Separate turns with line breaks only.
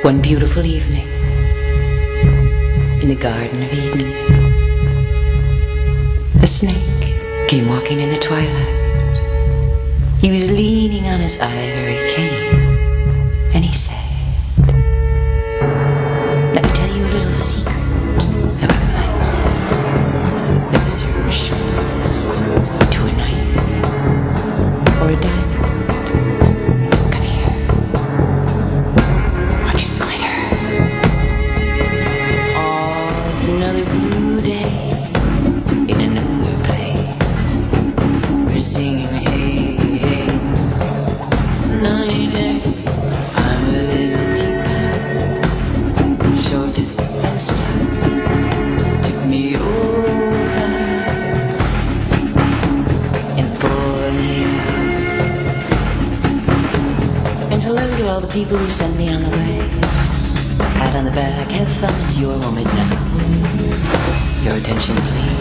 One beautiful evening in the Garden of Eden, a snake came walking in the twilight. He was leaning on his ivory cane, and he said, "Let me tell you a little secret about life. There's zero assurance to a knife or a diamond. Come here, watch it glitter. Oh, it's another blue day in another place. We're singing hey, hey, 90 days. I'm a little teapot, short and stout. Took me over and poured me out. And hello to all the people who sent me on the way. Pat on the back, have fun, it's your moment now. So, your attention please.